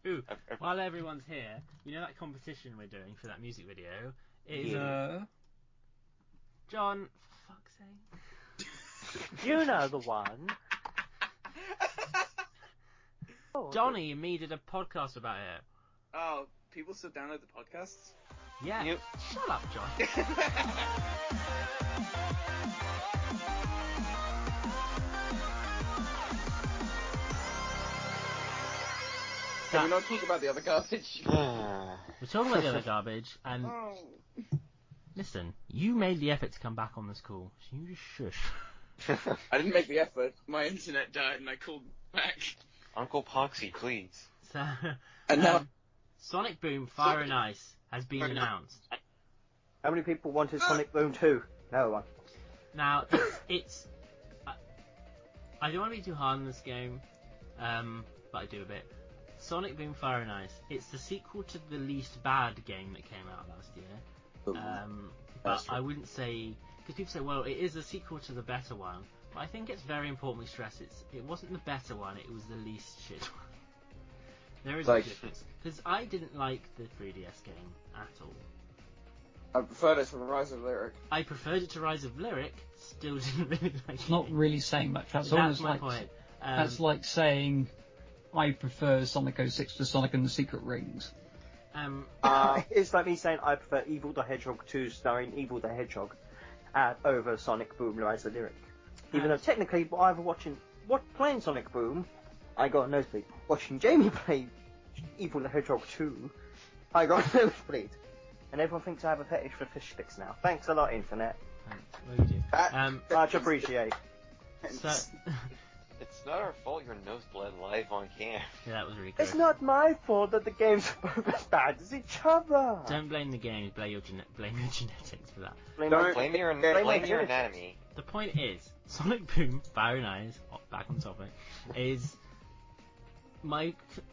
Ooh, while everyone's here, you know that competition we're doing for that music video is... John, for fuck's sake. You know the one. Johnny and me did a podcast about it. Oh, people still download the podcasts? Yeah. Yep. Shut up, John. Can we not talk about the other garbage? We're talking about the other garbage, and listen, you made the effort to come back on this call, so you just shush. I didn't make the effort. My internet died and I called back. Uncle Poxxy, please. So, And now... Sonic Boom Fire and Ice has been announced. How many people wanted Sonic Boom 2? No one. Now, it's I don't want to be too hard on this game, but I do a bit. Sonic Boom Fire and Ice. It's the sequel to the least bad game that came out last year. But I wouldn't say, because people say, well, it is a sequel to the better one. But I think it's very important we stress it wasn't the better one. It was the least shit one. There is a difference, because I didn't like the 3DS game at all. I preferred it to Rise of Lyric. I preferred it to Rise of Lyric. Still didn't really like it. It's not really saying much. That's my point. That's like saying I prefer Sonic 06 to Sonic and the Secret Rings. It's like me saying I prefer Evil the Hedgehog 2 starring Evil the Hedgehog over Sonic Boom Rise of Lyric. Even though technically, playing Sonic Boom, I got a nosebleed. Watching Jamie play Evil the Hedgehog 2, I got a nosebleed. And everyone thinks I have a fetish for fish sticks now. Thanks a lot, Internet. Well, you do. Much appreciate. So, It's not our fault your nose bled live on cam. yeah, that was really good. It's not my fault that the game's both as bad as each other. Don't blame the game, blame your genetics for that. Blame your anatomy. The point is, Sonic Boom, Fire and Ice, back on topic, is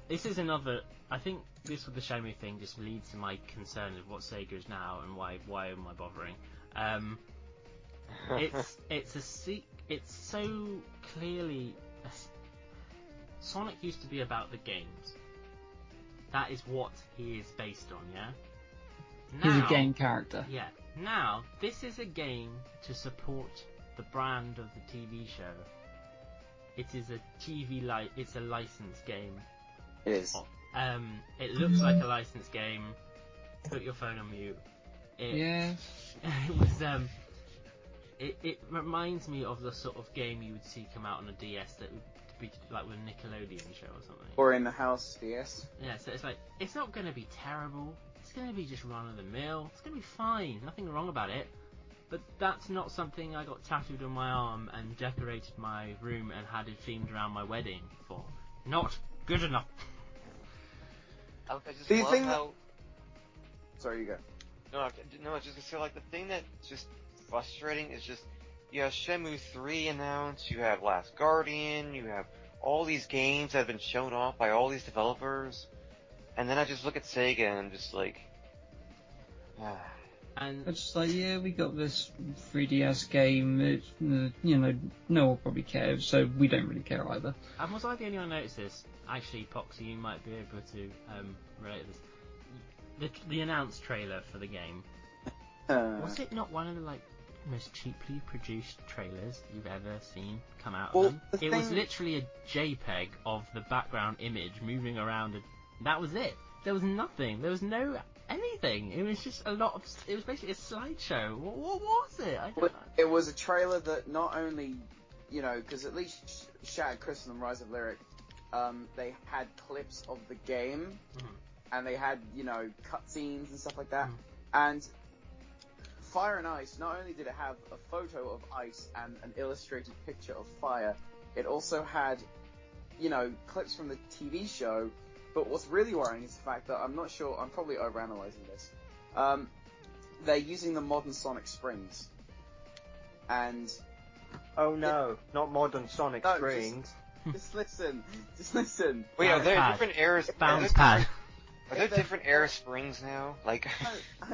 this is another, I think this with the Xiaomi thing just leads to my concern of what Sega is now and why am I bothering. It's so clearly Sonic used to be about the games. That is what he is based on, yeah? He's a game character. Yeah. Now, this is a game to support the brand of the TV show. It is a it's a licensed game. It is. It looks like a licensed game. Put your phone on mute. Yes. It was It reminds me of the sort of game you would see come out on a DS that would be like with a Nickelodeon show or something. Or in the house DS. Yeah, so it's like, it's not going to be terrible. It's going to be just run of the mill. It's going to be fine. Nothing wrong about it. But that's not something I got tattooed on my arm and decorated my room and had it themed around my wedding for. Not good enough. I just Do you love think how... Sorry, you go. No, I was just gonna say, like, the thing that's just frustrating is just, you have Shenmue 3 announced, you have Last Guardian, you have all these games that have been shown off by all these developers, and then I just look at Sega and I'm just like, And It's just like, yeah, we got this 3DS game, it's, no one probably cares, so we don't really care either. And was I the only one who noticed this? Actually, Poxxy, you might be able to relate this. The announced trailer for the game, was it not one of the most cheaply produced trailers you've ever seen come out of them? It was literally a JPEG of the background image moving around, and that was it. There was nothing. There was no anything. It was just it was basically a slideshow. What was it? I don't know. It was a trailer that not only, because at least Shattered Crystal and Rise of Lyric, they had clips of the game, and they had, cutscenes and stuff like that. And Fire and Ice, not only did it have a photo of ice and an illustrated picture of fire, it also had, clips from the TV show. But what's really worrying is the fact that I'm not sure, I'm probably overanalyzing this. They're using the modern Sonic Springs. And... Oh no, not modern Sonic Springs. Just listen. wait, are there different eras? Bounce pad. Are there different era springs now? Like,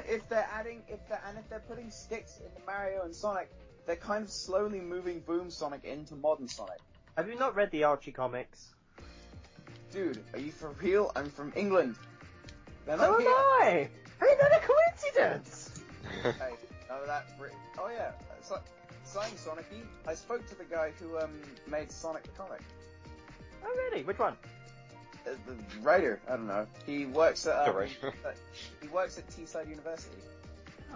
if they're putting sticks into Mario and Sonic, they're kind of slowly moving Boom Sonic into modern Sonic. Have you not read the Archie comics? dude, are you for real? I'm from England. They're So not am here. I! Ain't that a coincidence? Hey, no, that. Oh yeah, saying Sonic-y, I spoke to the guy who made Sonic the comic. Oh really? Which one? The writer, I don't know. He works at The writer. he works at Teesside University.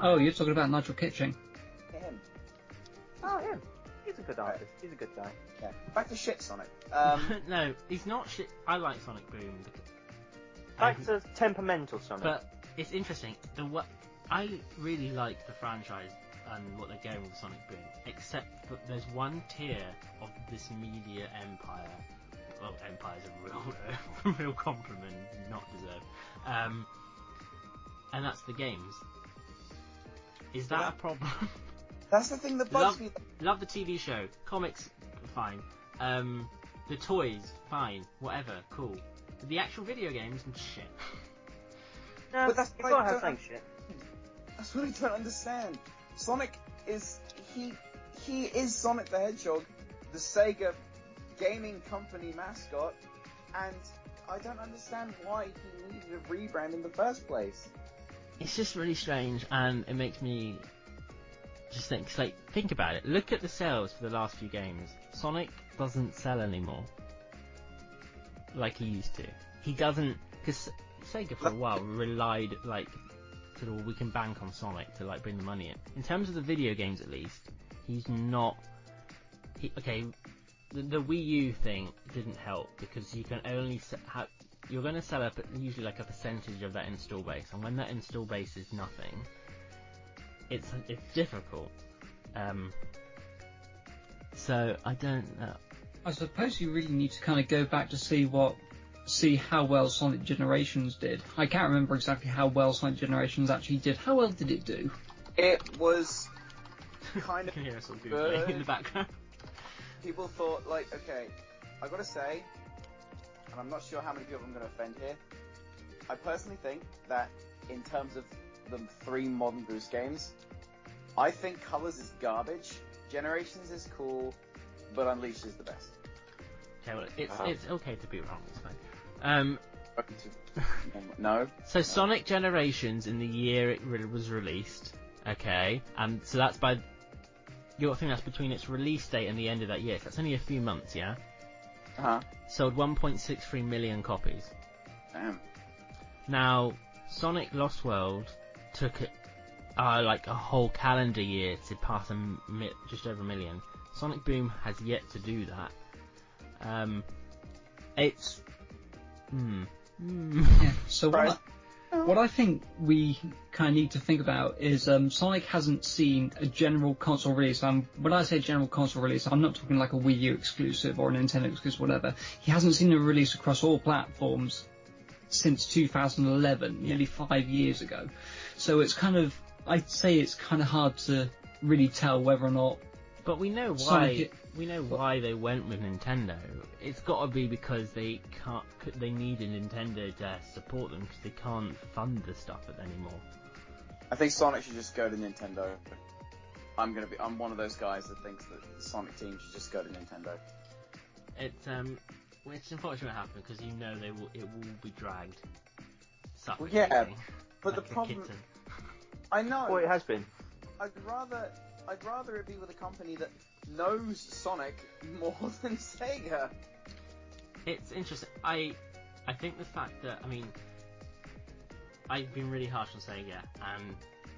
Oh, you're talking about Nigel Kitching. Him. Oh, him. He's a good artist. He's a good guy. Yeah. Back to shit Sonic. No, he's not shit. I like Sonic Boom. Back to temperamental Sonic. But it's interesting. I really like the franchise and what they're going with Sonic Boom, except that there's one tier of this media empire. Well, empire's a real compliment, not deserved. And that's the games. Is that a problem? That's the thing that bugs me. Love the TV show, comics, fine. The toys, fine, whatever, cool. But the actual video games, shit. No, But that's you what gotta I have don't- some shit. That's what I don't understand. Sonic is he is Sonic the Hedgehog, the Sega gaming company mascot, and I don't understand why he needed a rebrand in the first place. It's just really strange, and it makes me just think. It's like, think about it. Look at the sales for the last few games. Sonic doesn't sell anymore, like he used to. He doesn't, because Sega for a while relied said, well, we can bank on Sonic to bring the money in. In terms of the video games, at least, he's not. The Wii U thing didn't help because you can only you're going to sell up usually a percentage of that install base, and when that install base is nothing, it's difficult. So I don't know. I suppose you really need to kind of go back to see how well Sonic Generations did. I can't remember exactly how well Sonic Generations actually did. How well did it do? It was kind of You can hear us all good. googling in the background. People thought, okay, I gotta say, and I'm not sure how many people I'm gonna offend here, I personally think that in terms of the 3 modern Boost games, I think Colors is garbage, Generations is cool, but Unleashed is the best. Okay, well, it's okay to be wrong. It's fine. No. So Sonic Generations in the year it was released, okay, and so that's by. You got to think that's between its release date and the end of that year. So that's only a few months, yeah. Sold 1.63 million copies. Damn. Now, Sonic Lost World took it a whole calendar year to pass just over a million. Sonic Boom has yet to do that. It's. Yeah. So what I think we kind of need to think about is Sonic hasn't seen a general console release. When I say general console release, I'm not talking like a Wii U exclusive or a Nintendo exclusive, whatever. He hasn't seen a release across all platforms since 2011, nearly 5 years ago. So it's I'd say it's kind of hard to really tell whether or not. But we know why. We know why they went with Nintendo. It's got to be because they need a Nintendo to support them because they can't fund the stuff anymore. I think Sonic should just go to Nintendo. I'm one of those guys that thinks that the Sonic team should just go to Nintendo. It's unfortunate what happened because it will be dragged. Well, yeah, but like the problem, kitten. I know. Well, it has been. I'd rather it be with a company that knows Sonic more than Sega. It's interesting. I think the fact that I've been really harsh on Sega, and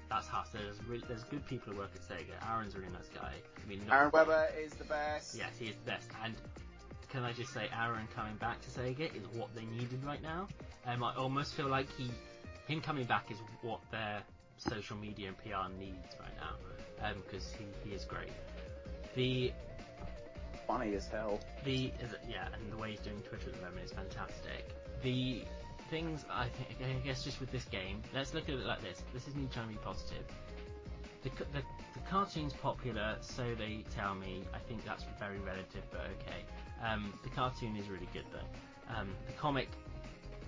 that's harsh. There's good people who work at Sega. Aaron's a really nice guy. Aaron Webber is the best. Yes, he is the best. And can I just say, Aaron coming back to Sega is what they needed right now. I almost feel like him coming back is what their social media and PR needs right now, because he is great. Funny as hell. And the way he's doing Twitter at the moment is fantastic. The things I guess just with this game, let's look at it like this. This is me trying to be positive. The cartoon's popular, so they tell me. I think that's very relative, but okay. The cartoon is really good though. The comic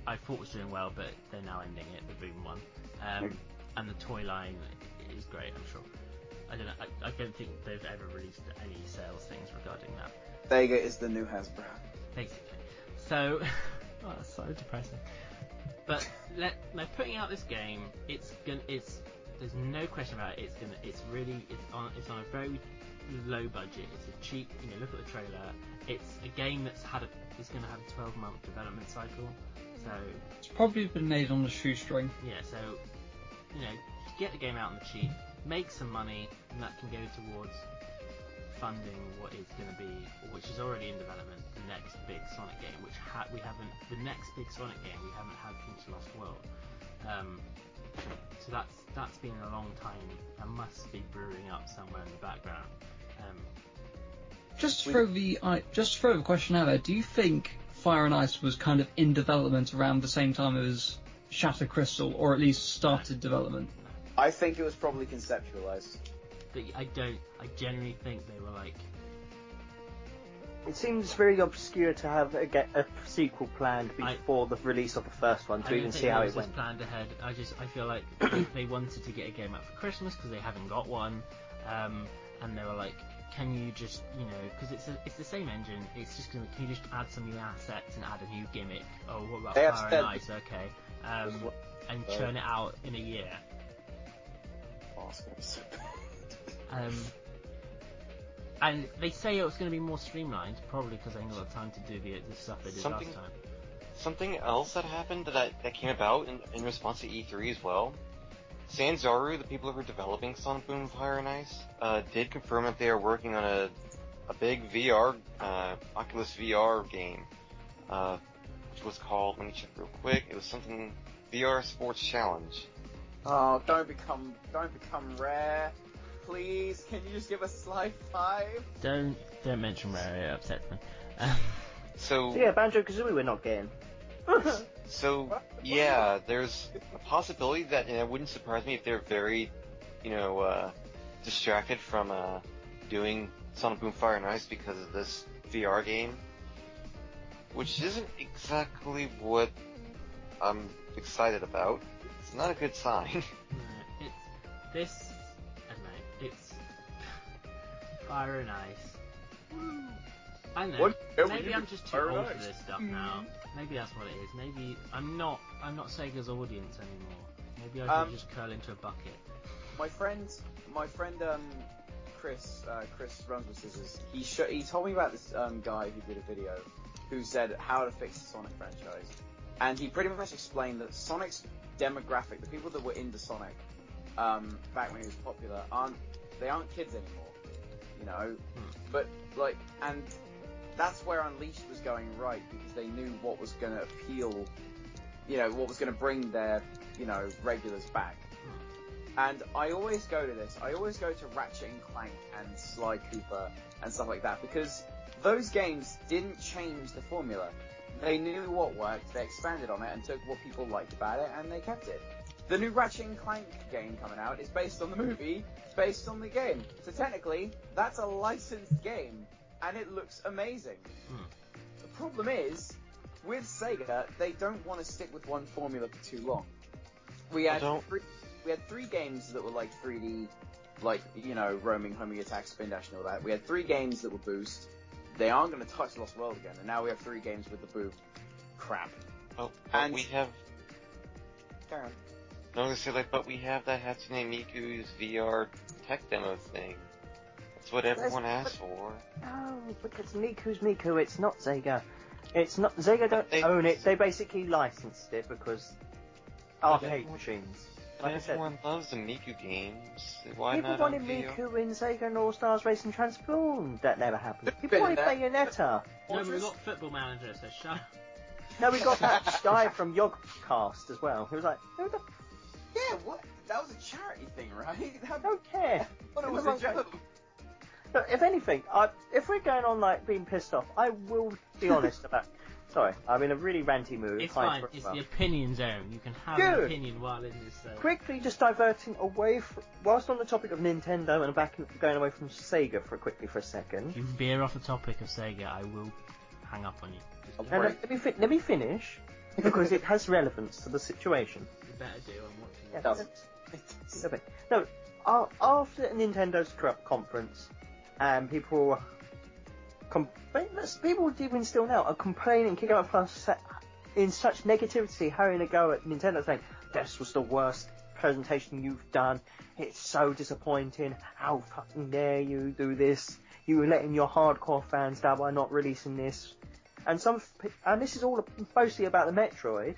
I thought was doing well, but they're now ending it, the Boom one. And the toy line is great, I'm sure. I don't know. I don't think they've ever released any sales things regarding that. Sega is the new Hasbro. Basically. So, God, that's so depressing. But they're putting out this game. There's no question about it. It's on a very low budget. It's a cheap. Look at the trailer. It's a game it's going to have a 12-month development cycle. So it's probably been made on a shoestring. Yeah. So get the game out on the cheap, make some money, and that can go towards funding what is going to be, which is already in development, the next big Sonic game, which the next big Sonic game we haven't had since Lost World. So that's been a long time and must be brewing up somewhere in the background. Just to throw the question out there, do you think Fire and Ice was kind of in development around the same time as Shattered Crystal, or at least started development? I think it was probably conceptualized. But I generally think they were like... It seems very obscure to have a sequel planned before the release of the first one to even see how it went. Planned ahead. I feel like they wanted to get a game out for Christmas because they haven't got one, and they were like, can you just, because it's the same engine, it's just can you just add some new assets and add a new gimmick? Oh, what about Fire and Ice? Okay, and churn it out in a year. And they say it was going to be more streamlined, probably because they ain't got time to do the stuff they did last time. Something else that happened that came about in response to E3 as well. Sanzaru, the people who were developing Sonic Boom Fire and Ice, did confirm that they are working on a big VR, Oculus VR game, which was called, let me check real quick, it was something, VR Sports Challenge. Oh, don't become Rare. Please, can you just give us Sly 5? Don't mention Rare, it upsets me. So yeah, Banjo-Kazooie we're not getting. So yeah, there's a possibility that, and it wouldn't surprise me if they're very, distracted from doing Sonic Boom Fire and Ice because of this VR game, which isn't exactly what I'm excited about. It's not a good sign. It's Fire and Ice. I know. What? Maybe I'm just too old for this stuff now. Maybe that's what it is. Maybe I'm not Sega's audience anymore. Maybe I should just curl into a bucket. My friend, Chris runs with Scissors. He told me about this guy who did a video who said how to fix the Sonic franchise, and he pretty much explained that Sonic's demographic, the people that were into Sonic back when he was popular, aren't kids anymore, But and that's where Unleashed was going right, because they knew what was going to appeal, what was going to bring their, regulars back. And I always go to this. I always go to Ratchet and Clank and Sly Cooper and stuff like that, because those games didn't change the formula. They knew what worked, they expanded on it and took what people liked about it, and they kept it. The new Ratchet and Clank game coming out is based on the movie, based on the game. So technically, that's a licensed game, and it looks amazing. The problem is, with Sega, they don't want to stick with one formula for too long. We had three games that were like 3D, roaming, homing attack, spin dash and all that. We had 3 games that were Boost. They aren't going to touch Lost World again, and now we have 3 games with the Boo crap. Oh, and we have... Carry on. No, I was going to say, but we have that Hatsune Miku's VR tech demo thing. That's what everyone asks for. No, because Miku's Miku, it's not Sega. It's not... Sega don't own it, they basically licensed it because... arcade machines. Like everyone loves the Miku games. Why people not wanted on VR? Miku in Sega and All-Stars Racing Transform. That never happened. People wanted Bayonetta. No, we got Football Manager, so shut up. No, we got that guy from Yogcast as well. He was like, who the... Yeah, what? That was a charity thing, right? I don't care. I thought it was a joke. Look, if anything, if we're going on being pissed off, I will be honest about... Sorry, I'm in a really ranty mood. It's fine, it's the opinion zone. You can have an opinion while in this zone. Quickly just diverting away from... Whilst on the topic of Nintendo and going away from Sega for a second... If you veer off the topic of Sega, I will hang up on you. No, let me finish, because it has relevance to the situation. You better do, I'm watching It doesn't. No, after Nintendo's conference, and people even still now are complaining, kicking up a fuss, in such negativity, having a go at Nintendo saying, this was the worst presentation you've done, it's so disappointing, how fucking dare you do this, you were letting your hardcore fans down by not releasing this. And this is all mostly about the Metroid.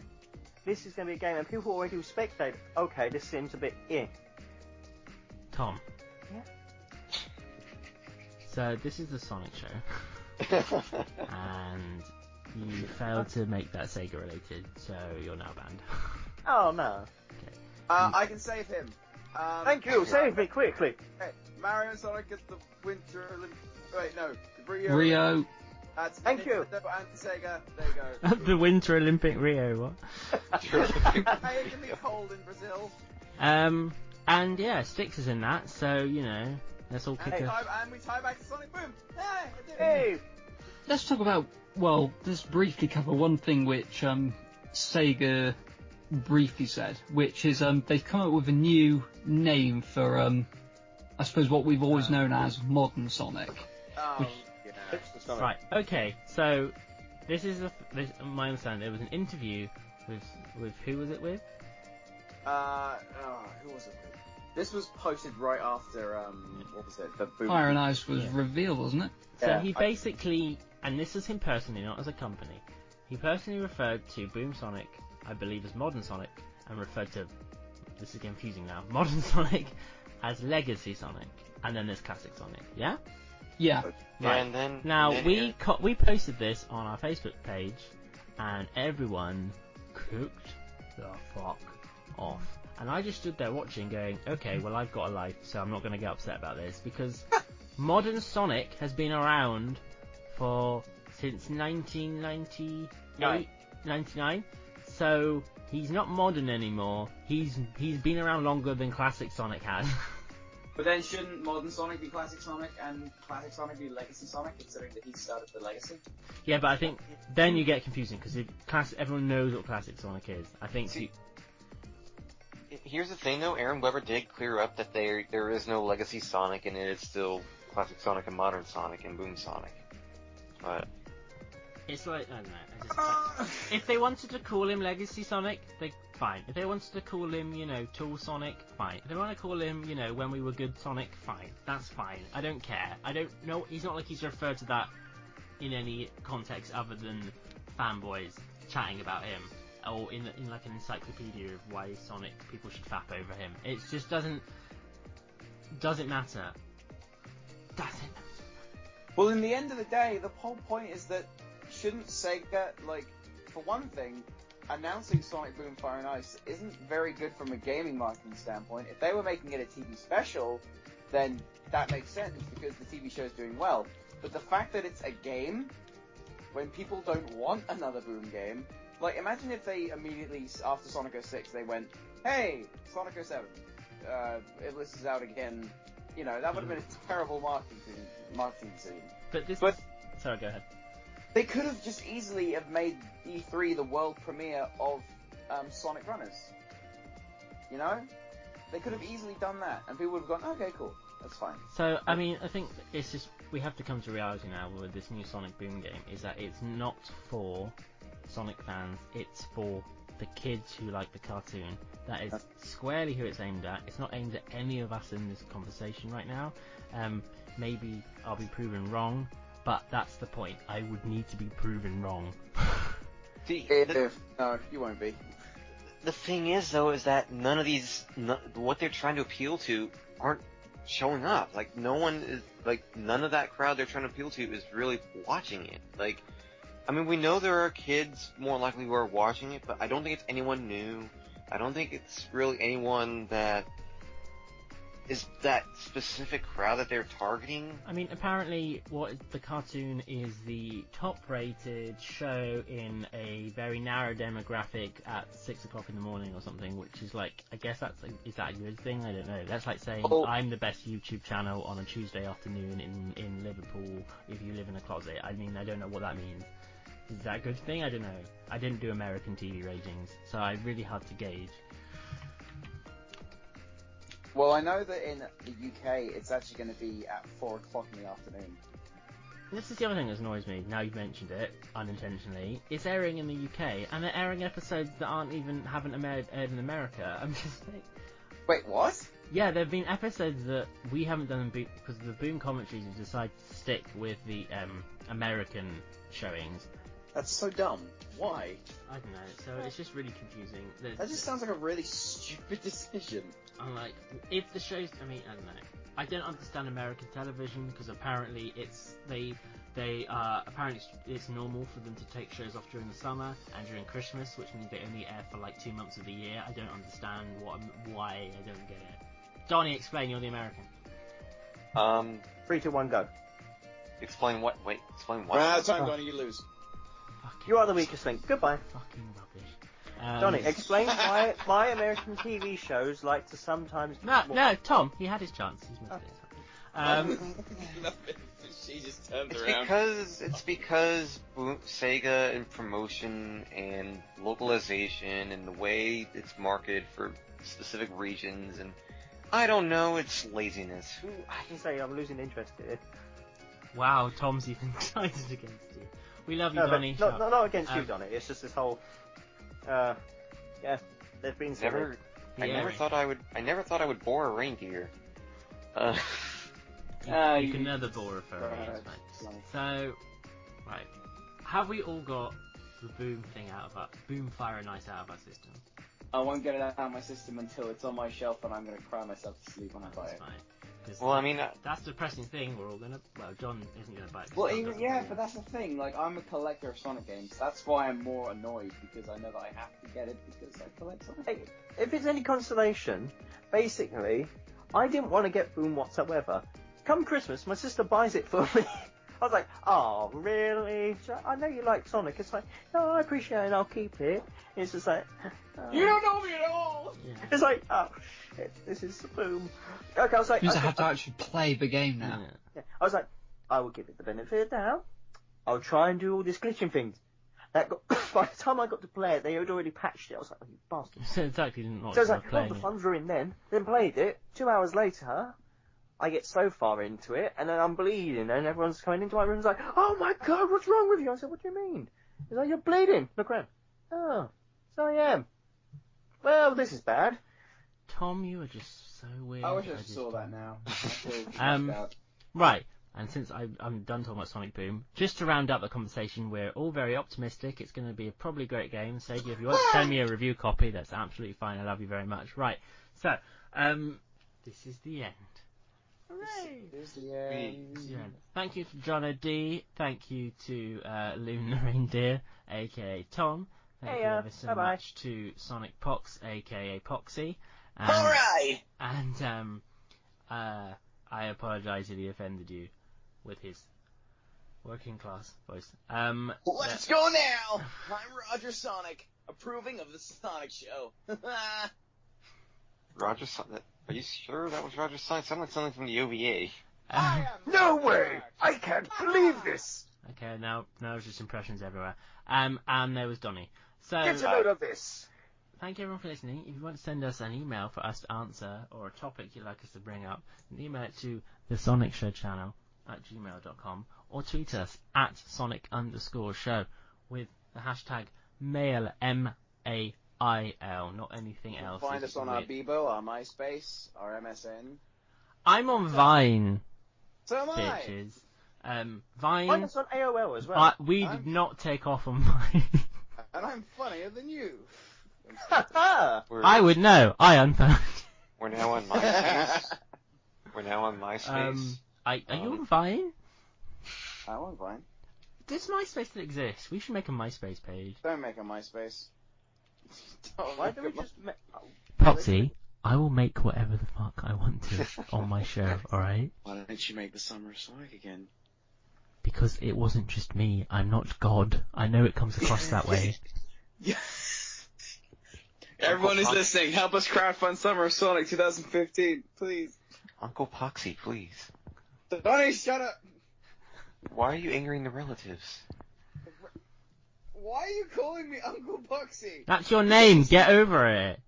This is going to be a game, and people already speculate, okay, this seems a bit Tom. Yeah? So, this is the Sonic Show. And you failed to make that Sega related, so you're now banned. Oh, no. Okay. I can save him. Thank you, save me quickly. Okay, Mario and Sonic at the Winter Olympics. Wait, no, the Rio. That's Thank you. And Sega. There you go. The Winter Olympic Rio, what? Hey, it can be cold in Brazil. And yeah, Styx is in that, so, you know, let's all kick And, a... and we tie back to Sonic Boom. Hey, I did it. Hey! Let's talk about, well, just briefly cover one thing which Sega briefly said, which is they've come up with a new name for, I suppose, what we've always known as modern Sonic. Oh, Which- yeah. Right, okay, so this is my understanding. There was an interview with who was it with? Who was it with? This was posted right after, what was it? The Boom. Fire and Ice was revealed, wasn't it? So Yeah, he basically, and this is him personally, not as a company, he personally referred to Boom Sonic, I believe, as Modern Sonic, and referred to, this is confusing now, Modern Sonic as Legacy Sonic, and then there's Classic Sonic, yeah? Yeah. Yeah, Right. and then Now, and we posted this on our Facebook page, and everyone cooked the fuck off. And I just stood there watching, going, okay, well, I've got a life, so I'm not going to get upset about this, because modern Sonic has been around since 1998, 99, so he's not modern anymore. He's been around longer than Classic Sonic has. But then shouldn't Modern Sonic be Classic Sonic and Classic Sonic be Legacy Sonic, considering that he started the Legacy? Yeah, but I think then you get confusing, because everyone knows what Classic Sonic is. I think... See, here's the thing, though. Aaron Weber did clear up that there is no Legacy Sonic, and it is still Classic Sonic and Modern Sonic and Boom Sonic. But It's like, I don't know. If they wanted to call him Legacy Sonic, fine. If they wanted to call him, Tool Sonic, fine. If they want to call him, When We Were Good Sonic, fine. That's fine. I don't care. I don't know. He's not like he's referred to that in any context other than fanboys chatting about him, or in like an encyclopedia of why Sonic people should fap over him. It just doesn't matter. Doesn't matter. Well, in the end of the day, the whole point is that shouldn't Sega, for one thing, announcing Sonic Boom Fire and Ice isn't very good from a gaming marketing standpoint. If they were making it a TV special, then that makes sense because the TV show is doing well. But the fact that it's a game, when people don't want another Boom game, imagine if they immediately, after Sonic 06, they went, hey, Sonic 07, this is out again. That would have been a terrible marketing decision. Sorry, go ahead. They could have just easily have made E3 the world premiere of Sonic Runners. They could have easily done that, and people would have gone, okay, cool, that's fine. So, I mean, I think it's just, we have to come to reality now with this new Sonic Boom game, is that it's not for Sonic fans, it's for the kids who like the cartoon. That is squarely who it's aimed at. It's not aimed at any of us in this conversation right now. Maybe I'll be proven wrong, but that's the point. I would need to be proven wrong. No, you won't be. the thing is, though, is that none of these, what they're trying to appeal to, aren't showing up. None of that crowd they're trying to appeal to is really watching it. We know there are kids more likely who are watching it, but I don't think it's anyone new. I don't think it's really anyone that is that specific crowd that they're targeting. I mean, apparently, the cartoon is the top-rated show in a very narrow demographic at 6 o'clock in the morning or something, which is I guess is that a good thing? I don't know. That's like saying I'm the best YouTube channel on a Tuesday afternoon in Liverpool if you live in a closet. I mean, I don't know what that means. Is that a good thing? I don't know. I didn't do American TV ratings, so it's really hard to gauge. Well, I know that in the UK it's actually going to be at 4 o'clock in the afternoon. This is the other thing that annoys me, now you've mentioned it, unintentionally. It's airing in the UK, and they're airing episodes that haven't aired in America. I'm just like... Wait, what? Yeah, there have been episodes that we haven't done because the Boom commentaries have decided to stick with the American showings. That's so dumb. Why? I don't know, so it's just really confusing. That just sounds like a really stupid decision. I'm like, if the shows, I don't know. I don't understand American television because apparently apparently it's normal for them to take shows off during the summer and during Christmas, which means they only air for like 2 months of the year. I don't understand why. I don't get it. Donnie, explain. You're the American. 3, 2, 1, go. Explain what? Wait, explain what? Out of time, Donnie, you lose. You are the weakest link. Goodbye. Fucking rubbish. Donnie, explain why American TV shows like to sometimes... No, Tom, he had his chance. He's missed it. She just turned It's around. because Sega and promotion and localization and the way it's marketed for specific regions and I don't know, it's laziness. I can say I'm losing interest here. Wow, Tom's even decided against you. We love you, Donnie. Not against you, Donnie. It's just this whole... yeah, there's been some... I never thought I would bore a reindeer. You can never bore a furry, right. So, right. Have we all got the Boom thing Boom Fire and Ice out of our system? I won't get it out of my system until it's on my shelf and I'm going to cry myself to sleep when I buy it. Fine. That's the depressing thing. We're all gonna. Well, John isn't gonna buy it. Well, but that's the thing. Like, I'm a collector of Sonic games. That's why I'm more annoyed because I know that I have to get it because I collect Sonic games. If it's any consolation, basically, I didn't want to get Boom whatsoever. Come Christmas, my sister buys it for me. I was like, oh, really? I know you like Sonic. It's like, no, I appreciate it, I'll keep it. It's just like... you don't know me at all! Yeah. It's like, oh, shit, this is Boom. Okay, I was like... You have to actually play the game now. Yeah. I was like, I will give it the benefit of the doubt. I'll try and do all these glitching things. By the time I got to play it, they had already patched it. I was like, oh, you bastard. So exactly not. So I was like, oh, the funds were in then. Then played it. 2 hours later... I get so far into it, and then I'm bleeding, and everyone's coming into my room and like, oh my god, what's wrong with you? I said, what do you mean? He's like, you're bleeding. Look around. Oh, so I am. Well, this is bad. Tom, you are just so weird. I wish I saw that now. Right, and since I'm done talking about Sonic Boom, just to round up the conversation, we're all very optimistic. It's going to be a probably great game. So if you want to send me a review copy, that's absolutely fine. I love you very much. Right, so, this is the end. Hooray! Thank you to John O'D. Thank you to Loon the Reindeer, aka Tom. Thank you ever so much to Sonic Pox, aka Poxxy. Hooray! And I apologise if he offended you with his working class voice. Let's go now! I'm Roger Sonic, approving of the Sonic Show. Roger Sonic? Are you sure that was Roger Sonic? Sounded like something from the OVA. No way! I can't believe this! Okay, now it's just impressions everywhere. And there was Donnie. So, Get a load of this! Thank you everyone for listening. If you want to send us an email for us to answer, or a topic you'd like us to bring up, email it to thesonicshowchannel @gmail.com, or tweet us at @Sonic_show with the hashtag mail, MAIL, not anything else. Find us on our Bebo, our MySpace, our MSN. I'm on Vine. So am bitches. I. Vine. Find us on AOL as well. We did not take off on Vine. And I'm funnier than you. I would know. I unfollowed. We're now on MySpace. Are you on Vine? I'm on Vine. Does MySpace still exist? We should make a MySpace page. Don't make a MySpace. Why don't we just... Poxxy, I will make whatever the fuck I want to on my show, alright? Why don't you make the Summer of Sonic again? Because it wasn't just me. I'm not God. I know it comes across that way. Yeah. Everyone is listening. Help us crowdfund Summer of Sonic 2015, please. Uncle Poxxy, please. Donnie, shut up! Why are you angering the relatives? Why are you calling me Uncle Poxxy? That's your name. Get over it.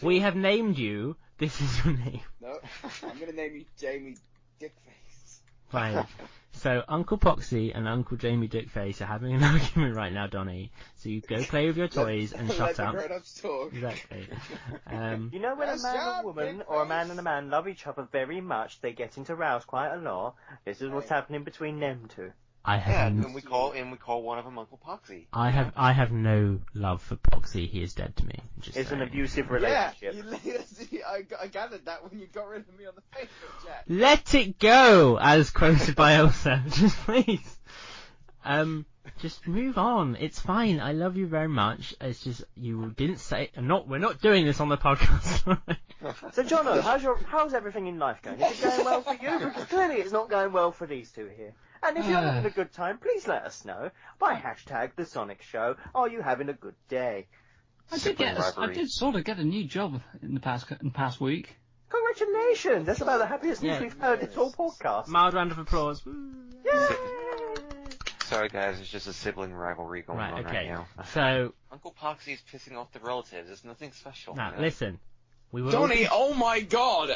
We have named you. This is your name. No, I'm gonna name you Jamie Dickface. Fine. So Uncle Poxxy and Uncle Jamie Dickface are having an argument right now, Donny. So you go play with your toys and shut up. Let the grown-ups talk. Exactly. You know, when a Yes, man yeah, and a woman, big or a man face. and a man love each other very much, they get into rows quite a lot. This is what's happening between them two. I Yeah, have and we call one of them Uncle Poxxy. I have no love for Poxxy. He is dead to me. Just It's an saying. abusive Yeah, relationship. I gathered that when you got rid of me on the Facebook chat. Let it go, as quoted by Elsa. Just please. Just move on. It's fine. I love you very much. It's just you didn't say. We're not doing this on the podcast. So, Jono, how's everything in life going? Is it going well for you? Because clearly it's not going well for these two here. And if you're having a good time, please let us know by hashtag The Sonic Show. Are you having a good day? I did sort of get a new job in the past week. Congratulations! That's about the happiest news we've heard this whole podcast. Mild round of applause. Yay! Sorry guys, it's just a sibling rivalry going on right now. So Uncle Poxxy's pissing off the relatives. It's nothing special. now listen. We will Donny, oh my god,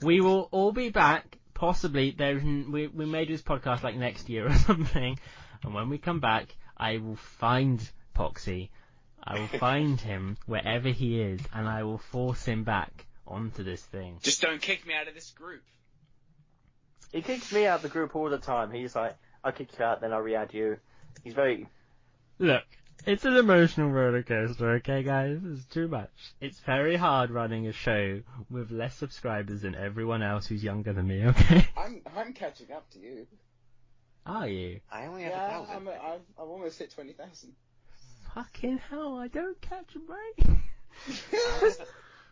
We will all be back. Possibly, we may do this podcast like next year or something, and when we come back, I will find Poxxy. I will find him wherever he is, and I will force him back onto this thing. Just don't kick me out of this group. He kicks me out of the group all the time. He's like, I kick you out, then I re-add you. He's very... Look, it's an emotional roller coaster, okay, guys? It's too much. It's very hard running a show with less subscribers than everyone else who's younger than me, okay? I'm catching up to you. Are you? I only have 1,000. I've almost hit 20,000. Fucking hell, I don't catch a break.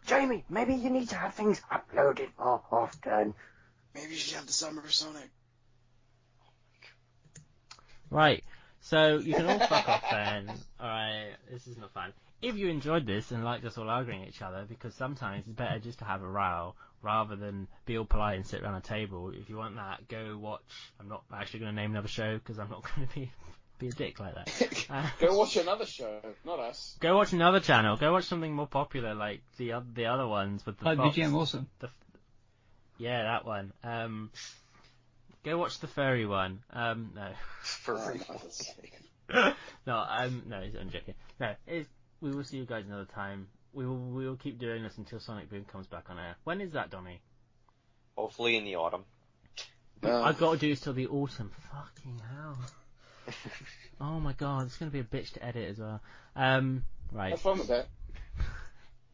Jamie, maybe you need to have things uploaded more often. Maybe you should have the Summer of Sonic. Right, so you can all fuck off then. Alright, this is not fun. If you enjoyed this and liked us all arguing at each other, because sometimes it's better just to have a row rather than be all polite and sit around a table. If you want that, go watch. I'm not actually going to name another show because I'm not going to be a dick like that. Go watch another show, not us. Go watch another channel. Go watch something more popular like the other ones with the Like fox. BGM Awesome. Yeah, that one. Go watch the furry one. No. Furry. No, no, I'm joking. No, we will see you guys another time. We will keep doing this until Sonic Boom comes back on air. When is that, Donny? Hopefully in the autumn. I've got to do this till the autumn. Fucking hell. Oh my god, it's going to be a bitch to edit as well. Right. Have fun with that.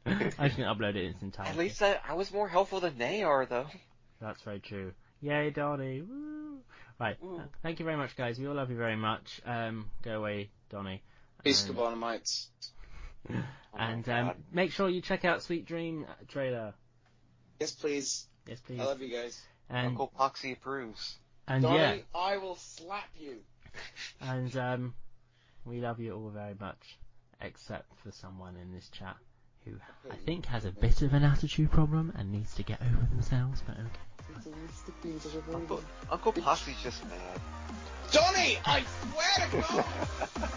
I just going to upload it in its entirety. At least I was more helpful than they are, though. That's very true. Yay, Donny. Woo. Right. Thank you very much, guys. We all love you very much. Go away, Donny. Peace, Cabana-mites. And make sure you check out Sweet Dream trailer. Yes, please. Yes, please. I love you guys. And, Uncle Poxxy approves. and Donny, yeah, I will slap you. and we love you all very much, except for someone in this chat who I think has a bit of an attitude problem and needs to get over themselves, but okay. Uncle Poxxy's just mad. Donny, I swear to God!